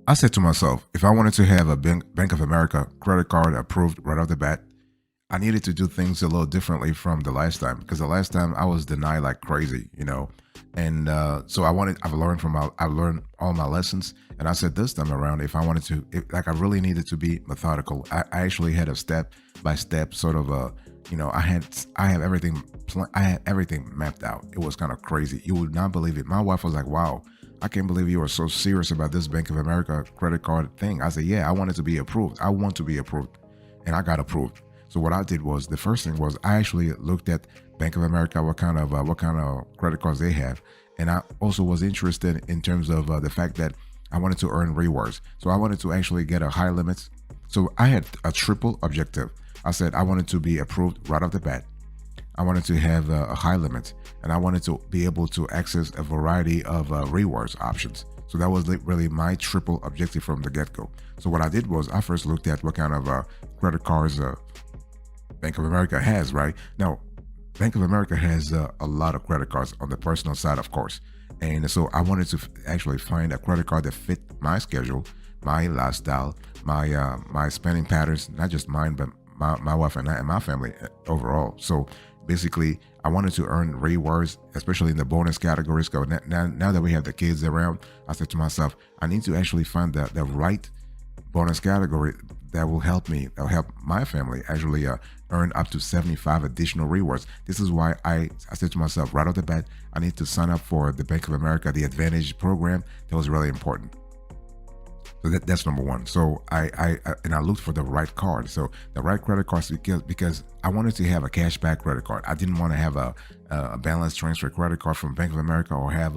I said to myself, if I wanted to have a Bank of America credit card approved right off the bat, I needed to do things a little differently from the last time because the last time I was denied like crazy. And so I've learned all my lessons, and I said this time around, if I wanted to, like I really needed to be methodical. I actually had a step by step sort of I had everything mapped out. It was kind of crazy. You would not believe it. My wife was like, "Wow, I can't believe you are so serious about this Bank of America credit card thing." I said, "Yeah, I wanted to be approved. I want to be approved," and I got approved. So what I did was the first thing was I actually looked at Bank of America, what kind of credit cards they have, and I also was interested in terms of the fact that I wanted to earn rewards. So I wanted to actually get a high limits. So I had a triple objective. I said I wanted to be approved right off the bat. I wanted to have a high limit, and I wanted to be able to access a variety of rewards options. So that was really my triple objective from the get-go. So what I did was I first looked at what kind of credit cards Bank of America has. Right now, Bank of America has a lot of credit cards on the personal side, of course. And so I wanted to actually find a credit card that fit my schedule, my lifestyle, my spending patterns, not just mine, but my wife and I and my family overall. So basically, I wanted to earn rewards, especially in the bonus categories. Because now that we have the kids around, I said to myself, I need to actually find the right bonus category that will help me, that will help my family actually earn up to 75 additional rewards. This is why I said to myself right off the bat, I need to sign up for the Bank of America, the Advantage program. That was really important. So that's number one. So I looked for the right card. So the right credit cards because I wanted to have a cashback credit card. I didn't want to have a balance transfer credit card from Bank of America or have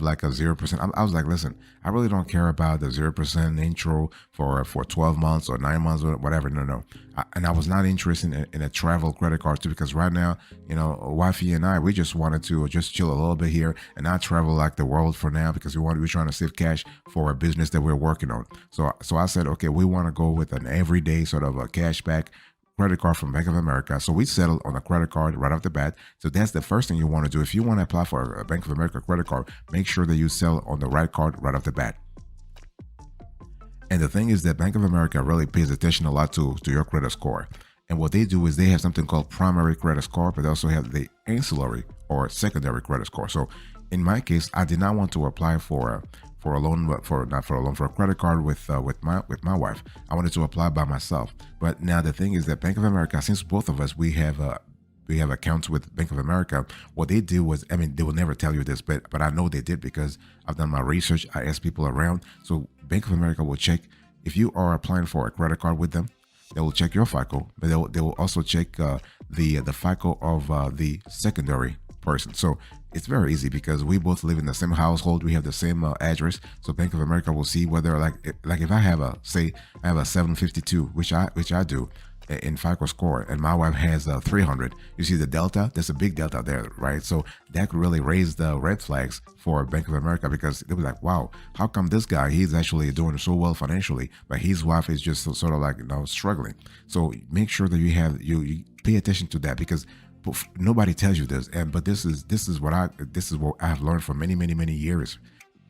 like a 0%. I was like, listen, I really don't care about the 0% intro for 12 months or 9 months or whatever. No. And I was not interested in a travel credit card too, because right now, wifey and I, we just wanted to just chill a little bit here and not travel like the world for now because we're trying to save cash for a business that we're working on. So I said, okay, we want to go with an everyday sort of a cashback credit card from Bank of America. So we settled on a credit card right off the bat. So that's the first thing you want to do. If you want to apply for a Bank of America credit card, make sure that you sell on the right card right off the bat. And the thing is that Bank of America really pays attention a lot to your credit score. And what they do is they have something called primary credit score, but they also have the ancillary or secondary credit score. So in my case, I did not want to apply for a loan, but for not for a loan, for a credit card with my wife. I wanted to apply by myself. But now the thing is that Bank of America, since both of us we have accounts with Bank of America. What they do was, I mean, they will never tell you this, but I know they did because I've done my research. I asked people around. So Bank of America will check if you are applying for a credit card with them. They will check your FICO, but they will also check the FICO of the secondary person. So it's very easy because we both live in the same household. We have the same address. So Bank of America will see whether like if I have I have a 752, which I do in FICO score, and my wife has 300. You see the delta? There's a big delta there, right? So that could really raise the red flags for Bank of America because they were like, wow, how come this guy, he's actually doing so well financially, but his wife is just sort of like, struggling. So make sure that you pay attention to that because nobody tells you this, but this is what I have learned for many years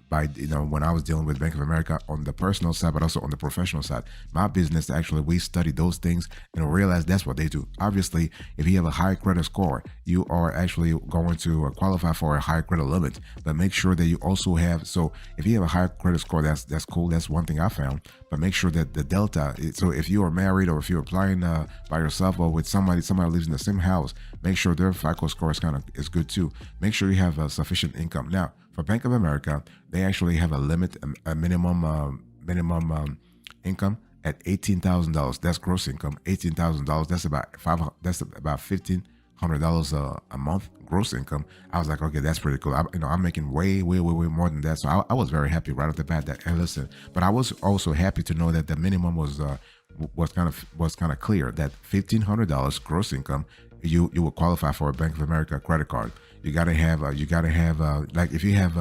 by when I was dealing with Bank of America on the personal side, but also on the professional side. My business, actually, we study those things and realize that's what they do. Obviously, if you have a high credit score, you are actually going to qualify for a high credit limit. But make sure that you also have. So if you have a high credit score, that's cool. That's one thing I found. But make sure that the delta. So if you are married or if you're applying by yourself or with somebody lives in the same house, make sure their FICO score is good too. Make sure you have sufficient income. Now, for Bank of America, they actually have a limit, a minimum income at $18,000. That's gross income. $18,000. That's about $1,500 a month gross income. I was like, okay, that's pretty cool. I'm making way more than that. So I was very happy right off the bat that, and listen, but I was also happy to know that the minimum was kind of clear that $1,500 gross income, you will qualify for a Bank of America credit card. You gotta have like if you have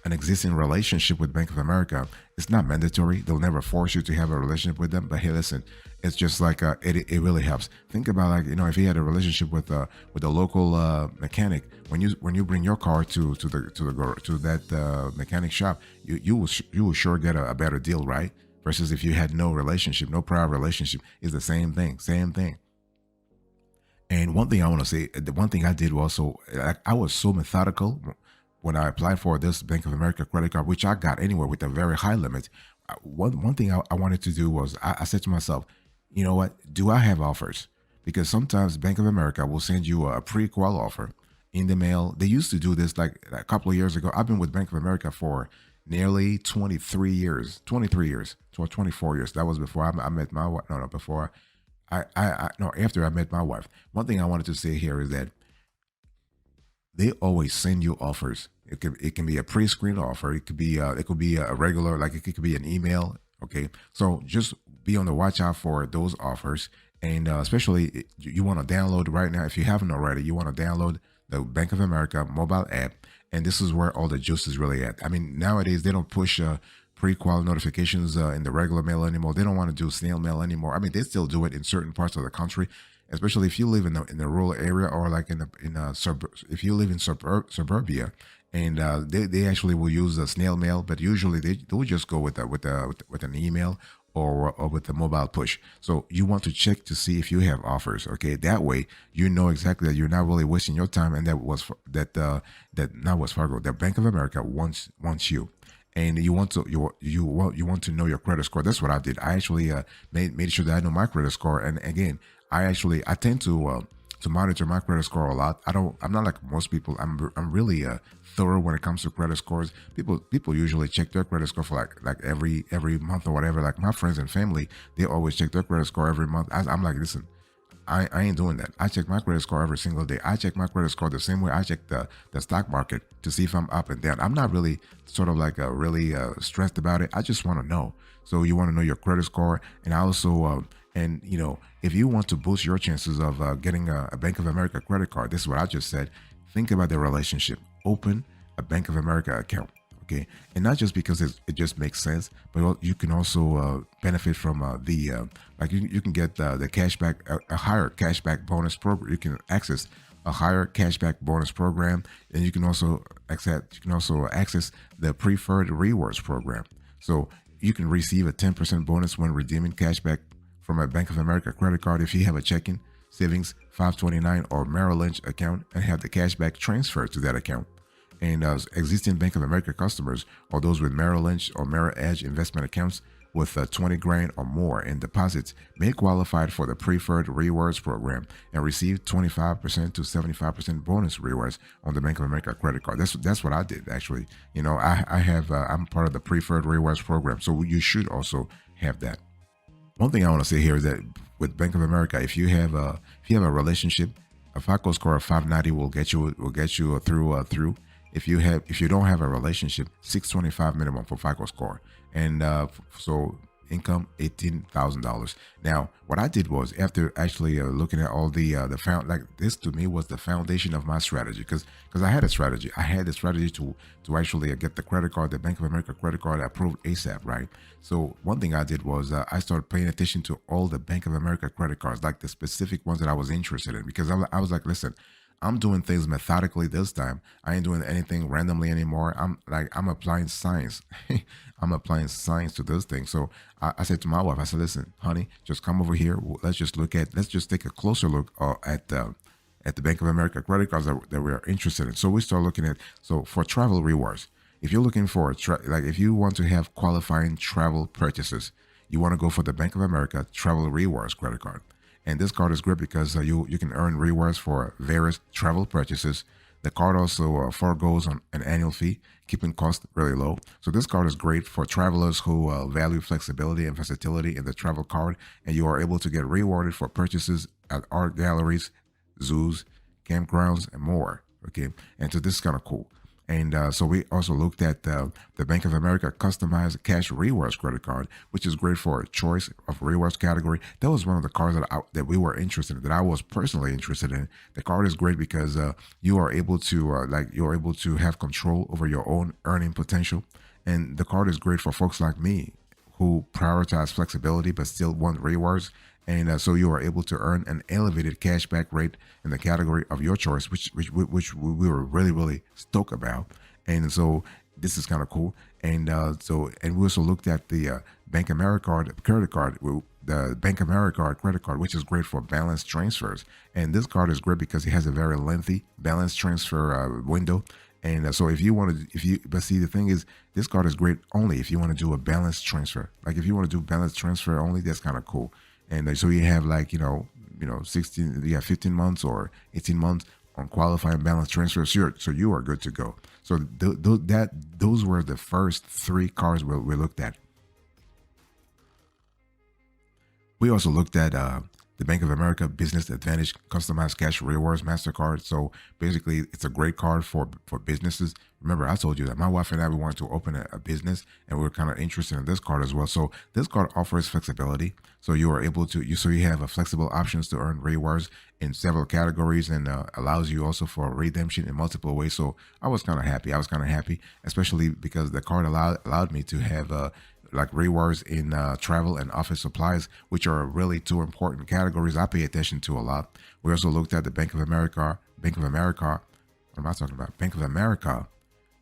an existing relationship with Bank of America, it's not mandatory. They'll never force you to have a relationship with them. But hey, listen, it's just like it really helps. Think about, like, if you had a relationship with a local mechanic, when you bring your car to that mechanic shop, you will sure get a better deal, right? Versus if you had no relationship, no prior relationship, is the same thing. Same thing. And one thing I want to say, the one thing I did was, so I was so methodical when I applied for this Bank of America credit card, which I got anywhere with a very high limit. One thing I wanted to do was, I said to myself, you know what? Do I have offers? Because sometimes Bank of America will send you a pre-qual offer in the mail. They used to do this like a couple of years ago. I've been with Bank of America for nearly 23 years, 24 years. That was before I met my wife. No, before no, after I met my wife. One thing I wanted to say here is that they always send you offers. It can be a pre-screened offer. It could be a regular, like, it could be an email. Okay, so just be on the watch out for those offers, and especially you want to download right now. If you haven't already, you want to download the Bank of America mobile app, and this is where all the juice is really at. I mean, nowadays they don't push pre-qual notifications in the regular mail anymore. They don't want to do snail mail anymore. I mean, they still do it in certain parts of the country, especially if you live in the rural area, or like if you live in suburbia, and they actually will use the snail mail, but usually they will just go with an email, or with the mobile push. So you want to check to see if you have offers. Okay, that way you know exactly that you're not really wasting your time, and that not Wells Fargo, that Bank of America wants you. And you want to know your credit score. That's what I did. I actually made sure that I know my credit score. And again, I tend to monitor my credit score a lot. I'm not like most people. I'm really thorough when it comes to credit scores. People usually check their credit score for like every month or whatever. Like my friends and family, they always check their credit score every month. I'm like, listen, I ain't doing that. I check my credit score every single day. I check my credit score the same way I check the stock market to see if I'm up and down. I'm not really sort of like really stressed about it. I just want to know. So you want to know your credit score, and I also and if you want to boost your chances of getting a Bank of America credit card, this is what I just said. Think about the relationship. Open a Bank of America account. Okay, and not just because it just makes sense, but you can also benefit from like you can get the cashback, a higher cashback bonus program. You can access a higher cashback bonus program, and you can also access the preferred rewards program. So you can receive a 10% bonus when redeeming cashback from a Bank of America credit card if you have a checking, savings, 529, or Merrill Lynch account and have the cashback transferred to that account. And existing Bank of America customers, or those with Merrill Lynch or Merrill Edge investment accounts with 20 grand or more in deposits, may qualify for the preferred rewards program and receive 25% to 75% bonus rewards on the Bank of America credit card. That's what I did, actually. I'm part of the preferred rewards program, so you should also have that. One thing I want to say here is that with Bank of America, if you have a relationship, a FICO score of 590 will get you through. If you don't have a relationship, 625 minimum for FICO score, and so income $18,000. Now, what I did was, after actually looking at all the this to me was the foundation of my strategy, because I had a strategy. I had the strategy to actually get the credit card, the Bank of America credit card, approved ASAP, right? So one thing I did was I started paying attention to all the Bank of America credit cards, like the specific ones that I was interested in, because I was like, listen, I'm doing things methodically this time. I ain't doing anything randomly anymore. I'm applying science. I'm applying science to this thing. So I said to my wife, I said, listen, honey, just come over here. Let's just take a closer look at the Bank of America credit cards that we are interested in. So we start looking at, so for travel rewards, if you're looking for if you want to have qualifying travel purchases, you want to go for the Bank of America travel rewards credit card. And this card is great because you can earn rewards for various travel purchases. The card also foregoes on an annual fee, keeping costs really low. So this card is great for travelers who value flexibility and versatility in the travel card, and you are able to get rewarded for purchases at art galleries, zoos, campgrounds, and more. Okay, and so this is kind of cool. And so we also looked at the Bank of America customized cash rewards credit card, which is great for a choice of rewards category. That was one of the cards that we were interested in, that I was personally interested in. The card is great because you are able to you're able to have control over your own earning potential, and the card is great for folks like me who prioritize flexibility but still want rewards. And so you are able to earn an elevated cashback rate in the category of your choice, which we were really stoked about. And so this is kind of cool. And and we also looked at the Bank America credit card, the Bank America credit card, which is great for balance transfers. And this card is great because it has a very lengthy balance transfer window. And so but see, the thing is, this card is great only if you want to do a balance transfer. Like if you want to do balance transfer only, that's kind of cool. And so you have 16, 15 months or 18 months on qualifying balance transfers. So you are good to go. So those were the first three cards we looked at. We also looked at the Bank of America Business Advantage Customized Cash Rewards MasterCard. So basically, it's a great card for businesses. Remember, I told you that my wife and I, we wanted to open a business, and we were kind of interested in this card as well. So this card offers flexibility. So you are able to, you have a flexible options to earn rewards in several categories, and allows you also for redemption in multiple ways. So I was kind of happy, especially because the card allowed me to have like rewards in travel and office supplies, which are really two important categories I pay attention to a lot. We also looked at the Bank of America, what am I talking about? Bank of America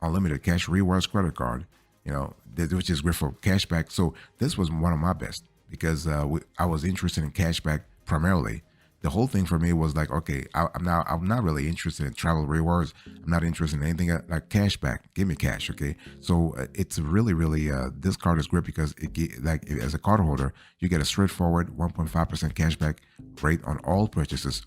Unlimited Cash Rewards Credit Card, which is great for cashback. So this was one of my best because I was interested in cashback primarily. The whole thing for me was like, okay, I'm not really interested in travel rewards. I'm not interested in anything like cash back. Give me cash, okay? So it's really this card is great because as a card holder, you get a straightforward 1.5% cashback rate on all purchases.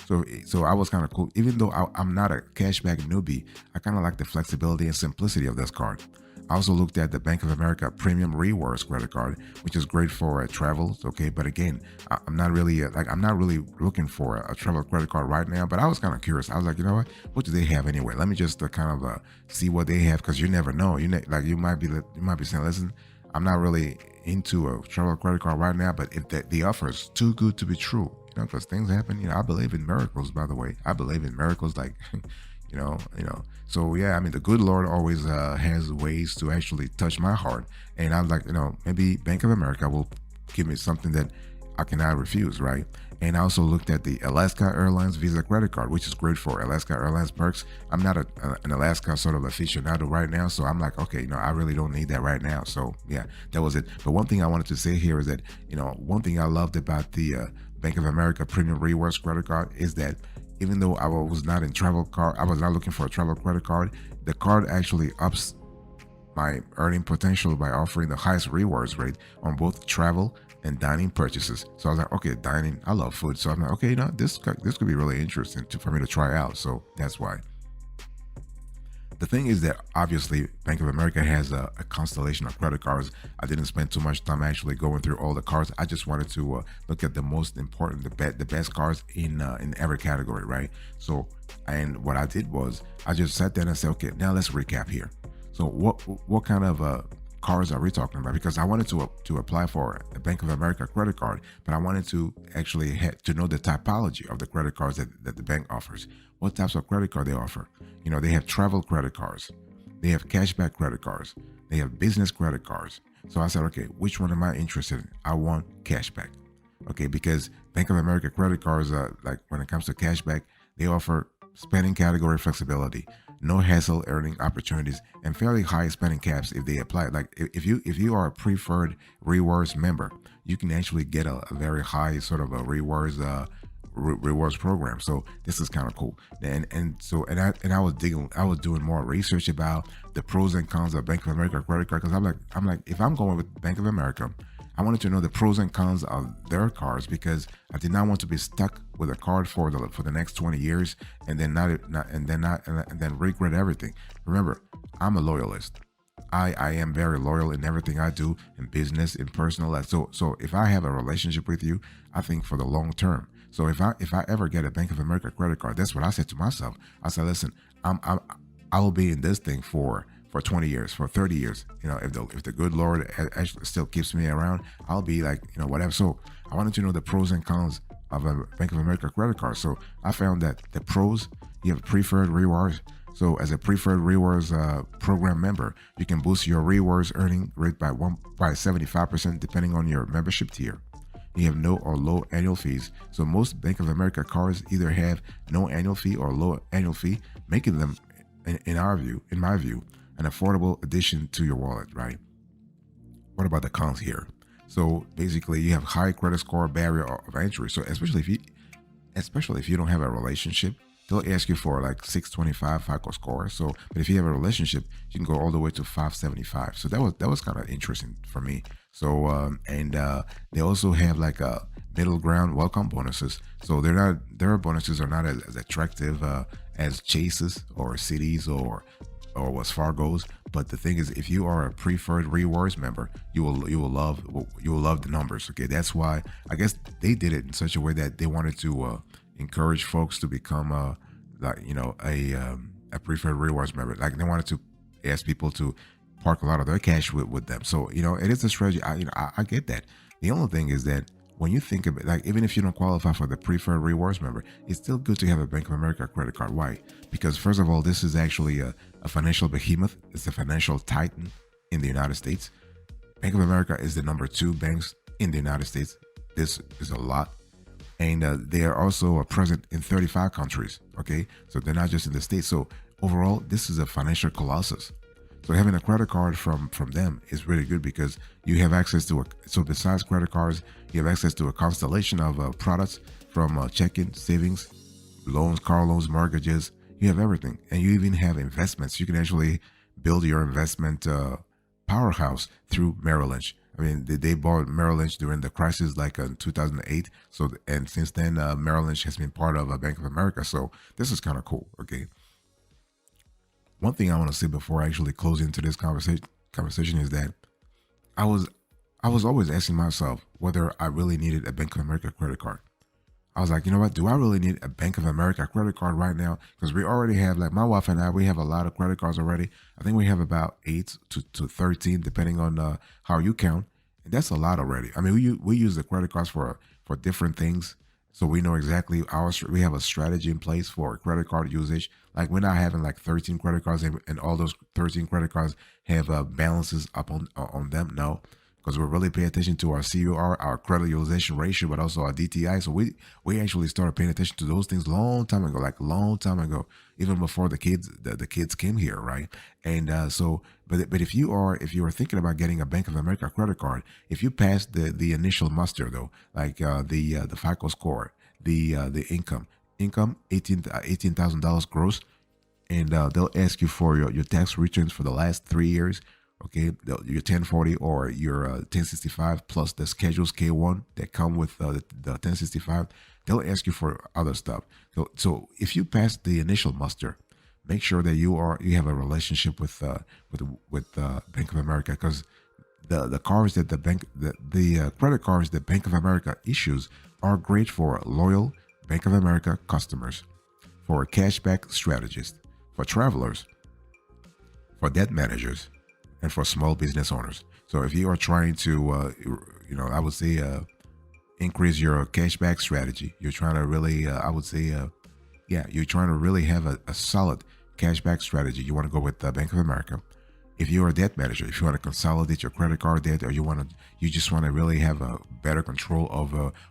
So I was kind of cool. Even though I'm not a cashback newbie, I kind of like the flexibility and simplicity of this card. I also looked at the Bank of America Premium Rewards credit card, which is great for travel. Okay, but again, I'm not really looking for a travel credit card right now. But I was kind of curious. I was like, you know what do they have anyway? Let me just kind of see what they have, because you never know. You might be saying, listen, I'm not really into a travel credit card right now, but if the offer is too good to be true, because things happen. I believe in miracles. By the way, I believe in miracles, like. So yeah, I mean, the good Lord always has ways to actually touch my heart, and I'm like, maybe Bank of America will give me something that I cannot refuse, right? And I also looked at the Alaska Airlines Visa credit card, which is great for Alaska Airlines perks. I'm not an Alaska sort of aficionado right now, so I'm like, okay, I really don't need that right now. So yeah, that was it. But one thing I wanted to say here is that, one thing I loved about the Bank of America Premium Rewards credit card is that even though I was not looking for a travel credit card, the card actually ups my earning potential by offering the highest rewards rate on both travel and dining purchases. So I was like, okay, dining, I love food. So I'm like, okay, this could be really interesting for me to try out. So that's why. The thing is that obviously Bank of America has a constellation of credit cards. I didn't spend too much time actually going through all the cards. I just wanted to look at the most important, the best cards in every category, right? So, and what I did was I just sat down and said, okay, now let's recap here. So what kind of cards are we talking about? Because I wanted to apply for a Bank of America credit card, but I wanted to actually to know the typology of the credit cards that the bank offers. What types of credit card they offer? They have travel credit cards, they have cashback credit cards, they have business credit cards. So I said, okay, which one am I interested in? I want cashback. Okay, because Bank of America credit cards, like when it comes to cashback, they offer spending category flexibility, no hassle earning opportunities, and fairly high spending caps if they apply. Like if you are a preferred rewards member, you can actually get a very high sort of a rewards program. So this is kind of cool. And I was doing more research about the pros and cons of Bank of America credit card, because I'm like if I'm going with Bank of America, I wanted to know the pros and cons of their cards, because I did not want to be stuck with a card for the next 20 years and then regret everything. Remember, I'm a loyalist. I am very loyal in everything I do, in business, in personal life. So if I have a relationship with you, I think for the long term. So if I ever get a Bank of America credit card, that's what I said to myself. I said, listen, I will be in this thing for 20 years, for 30 years. If the good Lord actually still keeps me around, I'll be like, whatever. So I wanted to know the pros and cons of a Bank of America credit card. So I found that the pros, you have preferred rewards. So as a preferred rewards program member, you can boost your rewards earning rate by 75% depending on your membership tier. You have no or low annual fees. So most Bank of America cards either have no annual fee or low annual fee, making them, in my view, an affordable addition to your wallet, right? What about the cons here? So basically, you have high credit score barrier of entry. So especially if you don't have a relationship, they'll ask you for like 625 FICO score. So, but if you have a relationship, you can go all the way to 575. So that was kind of interesting for me. So they also have like a middle ground welcome bonuses. So their bonuses are not as attractive as Chase's or Cities or Wells Fargo's. But the thing is, if you are a preferred rewards member, you will love the numbers. Okay, that's why I guess they did it in such a way that they wanted to encourage folks to become a preferred rewards member. Like they wanted to ask people to park a lot of their cash with them. So it is a strategy. I get that. The only thing is that when you think of it, like even if you don't qualify for the preferred rewards member, it's still good to have a Bank of America credit card. Why? Because first of all, this is actually a financial behemoth. It's a financial titan in the United States. Bank of America is the number 2 banks in the United States. This is a lot. And they are also present in 35 countries. Okay, so they're not just in the States. So overall, this is a financial colossus. So having a credit card from them is really good because you have access to so besides credit cards, you have access to a constellation of products from checking, savings, loans, car loans, mortgages. You have everything, and you even have investments. You can actually build your investment powerhouse through Merrill Lynch. I mean, they bought Merrill Lynch during the crisis, like in 2008. So, and since then, Merrill Lynch has been part of Bank of America. So this is kind of cool. Okay. One thing I want to say before I actually close into this conversation is that I was always asking myself whether I really needed a Bank of America credit card. I was like, you know what? Do I really need a Bank of America credit card right now? Because we already have, like my wife and I, we have a lot of credit cards already. I think we have about 8 to 13, depending on how you count. And that's a lot already. I mean, we use the credit cards for different things. So we know exactly we have a strategy in place for credit card usage. Like we're not having like 13 credit cards and all those 13 credit cards have balances up on them. No, because we're really paying attention to our CUR, our credit utilization ratio, but also our DTI. So we actually started paying attention to those things long time ago, even before the kids came here, right? And but if you are thinking about getting a Bank of America credit card, if you pass the initial muster though, like the FICO score, the income $18,000 gross, and they'll ask you for your tax returns for the last 3 years. Okay, your 1040 or your 1065 plus the schedules K1 that come with the 1065. They'll ask you for other stuff. So if you pass the initial muster, make sure that you have a relationship with Bank of America, because the cards that the credit cards that Bank of America issues are great for loyal Bank of America customers, for cashback strategists, for travelers, for debt managers, and for small business owners. So if you are trying to, I would say, increase your cashback strategy, you're trying to really, you're trying to really have a solid cashback strategy. You want to go with Bank of America. If you're a debt manager, if you want to consolidate your credit card debt, or you just want to really have a better control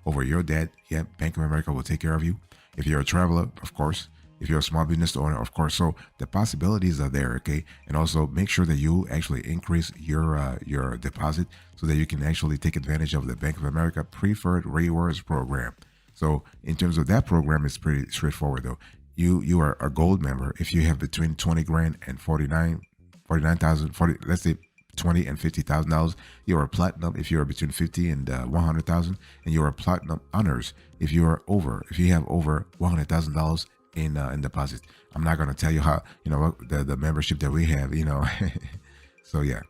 over your debt, yeah, Bank of America will take care of you. If you're a traveler, of course. If you're a small business owner, of course. So the possibilities are there, okay? And also make sure that you actually increase your deposit so that you can actually take advantage of the Bank of America Preferred Rewards program. So in terms of that program, it's pretty straightforward though. You are a gold member if you have between 20 grand and 49,000, let's say 20 and $50,000. You're a platinum if you're between 50 and 100,000, and you're a platinum honors if you have over $100,000 in deposit. I'm not going to tell you how, the membership that we have, So yeah,